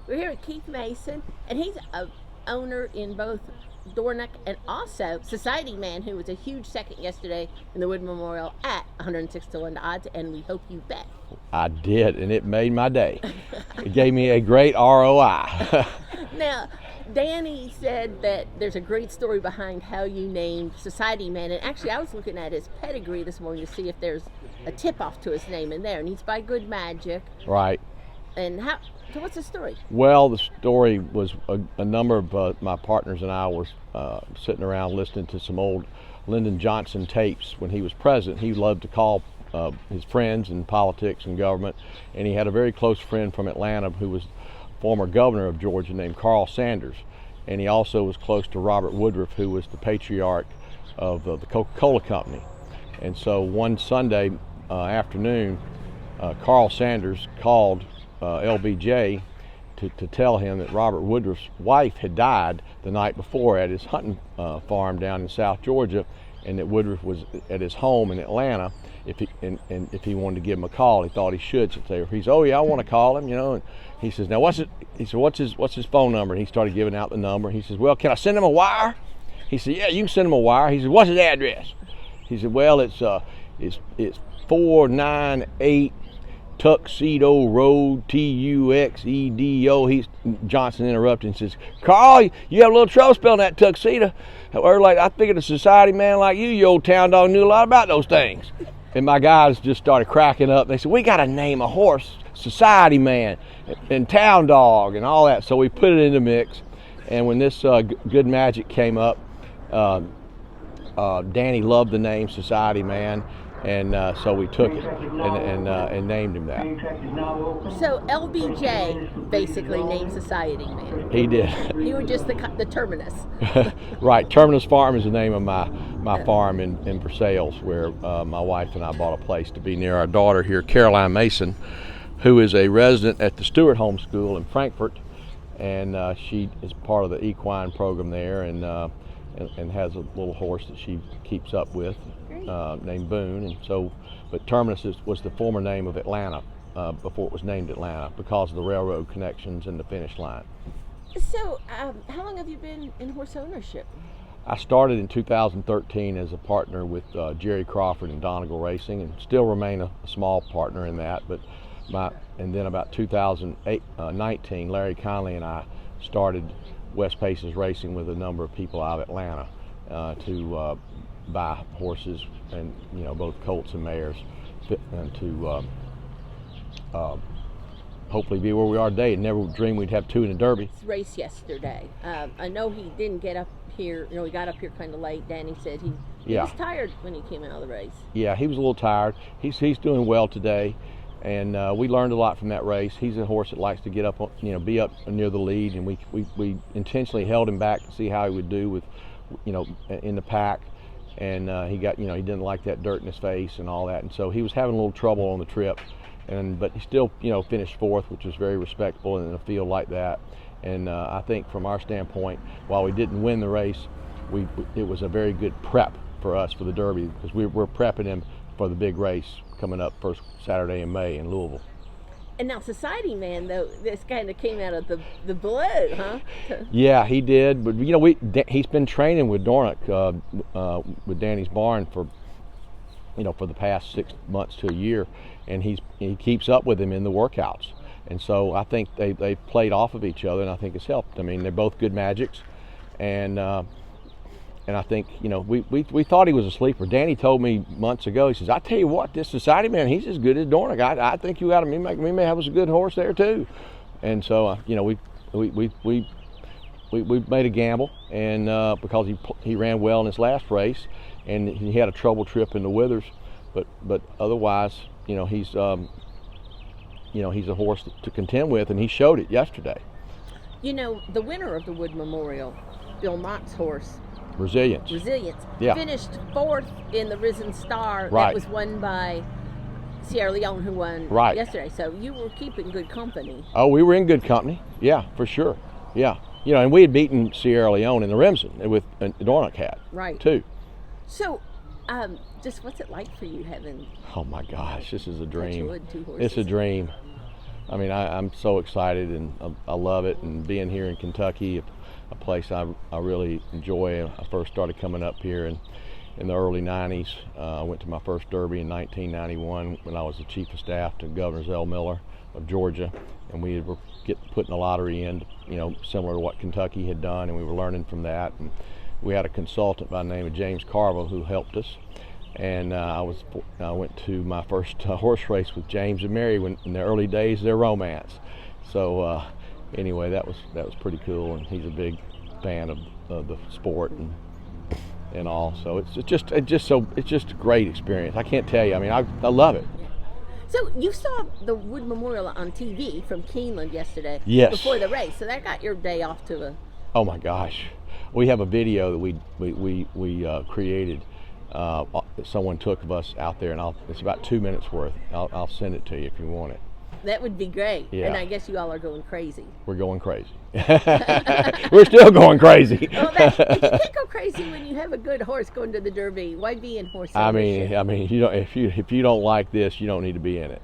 We're here with Keith Mason, and he's a owner in both Dornoch and also Society Man, who was a huge second yesterday in the Wood Memorial at 106 to 1 odds, and we hope you bet. I did, and it made my day. It gave me a great ROI. Now, Danny said that there's a great story behind how you named Society Man, and actually I was looking at his pedigree this morning to see if there's a tip-off to his name in there, and he's by Good Magic. Right. And so what's the story? Well, the story was a number of my partners and I were sitting around listening to some old Lyndon Johnson tapes when he was president. He loved to call his friends in politics and government, and he had a very close friend from Atlanta who was former governor of Georgia named Carl Sanders, and he also was close to Robert Woodruff, who was the patriarch of the Coca-Cola Company. And so one Sunday afternoon, Carl Sanders called LBJ to tell him that Robert Woodruff's wife had died the night before at his hunting farm down in South Georgia, and that Woodruff was at his home in Atlanta. If he wanted to give him a call, he thought he should. So he said, "Oh yeah, I want to call him," And he says, "Now what's it?" He said, "What's his phone number?" And he started giving out the number. He says, "Well, can I send him a wire?" He said, "Yeah, you can send him a wire." He said, "What's his address?" He said, "Well, it's 498 Tuxedo Road, Tuxedo." Johnson interrupted and says, "Carl, you have a little trouble spelling that tuxedo. Or like I figured a society man like you old town dog, knew a lot about those things." And my guys just started cracking up. They said, "We got to name a horse Society Man and Town Dog and all that." So we put it in the mix. And when this Good Magic came up, Danny loved the name Society Man. And so we took it and named him that. So LBJ basically named Society Man. He did. You were just the terminus. Right. Terminus Farm is the name of my farm in Versailles, where my wife and I bought a place to be near our daughter here, Caroline Mason, who is a resident at the Stewart Home School in Frankfurt, and she is part of the equine program there, and has a little horse that she keeps up with. Named Boone, and so, but Terminus was the former name of Atlanta before it was named Atlanta because of the railroad connections and the finish line. So, how long have you been in horse ownership? I started in 2013 as a partner with Jerry Crawford and Donegal Racing, and still remain a small partner in that. But and then about 2019, Larry Conley and I started West Paces Racing with a number of people out of Atlanta to buy horses, and both colts and mares, and to hopefully be where we are today. Never dreamed we'd have two in the Derby. Race yesterday. I know he didn't get up here. He got up here kind of late. Danny said he was tired when he came out of the race. Yeah, he was a little tired. He's doing well today, and we learned a lot from that race. He's a horse that likes to get up, be up near the lead, and we intentionally held him back to see how he would do with, in the pack. And he got, he didn't like that dirt in his face and all that, and so he was having a little trouble on the trip, but he still, finished fourth, which was very respectable in a field like that. And I think from our standpoint, while we didn't win the race, it was a very good prep for us for the Derby, because we're prepping him for the big race coming up first Saturday in May in Louisville. And now Society Man, though, this kind of came out of the blue, huh? Yeah, he did. But he's been training with Dornoch, with Danny's barn for the past 6 months to a year, and he keeps up with him in the workouts. And so I think they played off of each other, and I think it's helped. I mean, they're both good magics, and I think, we thought he was a sleeper. Danny told me months ago, he says, "I tell you what, this Society Man, he's as good as Dornoch. I think you got him. We may have us a good horse there too." And so, we made a gamble, and because he ran well in his last race, and he had a trouble trip in the Withers, but otherwise, he's a horse to contend with, and he showed it yesterday. The winner of the Wood Memorial, Bill Mott's horse, Resilience. Yeah. Finished fourth in the Risen Star. Right. That was won by Sierra Leone, who won yesterday. So you were keeping good company. Oh, we were in good company. Yeah, for sure. Yeah. And we had beaten Sierra Leone in the Remsen with Dornoch hat. Right. Too. So, just what's it like for you having? Oh my gosh, this is a dream. Two horses. It's a dream. I mean, I'm so excited, and I love it. And being here in Kentucky, a place I really enjoy. I first started coming up here in the early 90s. I went to my first Derby in 1991 when I was the chief of staff to Governor Zell Miller of Georgia, and we were putting the lottery in, similar to what Kentucky had done, and we were learning from that. And we had a consultant by the name of James Carville who helped us. And I went to my first horse race with James and Mary in the early days of their romance. So anyway, that was pretty cool, and he's a big fan of the sport and all. So it's just a great experience. I can't tell you. I mean, I love it. So you saw the Wood Memorial on TV from Keeneland yesterday. Yes. Before the race, so that got your day off to a. Oh my gosh, we have a video that we created. That someone took of us out there, and it's about 2 minutes worth. I'll send it to you if you want it. That would be great. Yeah. And I guess you all are going crazy. We're going crazy. We're still going crazy. Well, you can't go crazy when you have a good horse going to the Derby. Why be in horse ownership? I mean, if you don't like this, you don't need to be in it.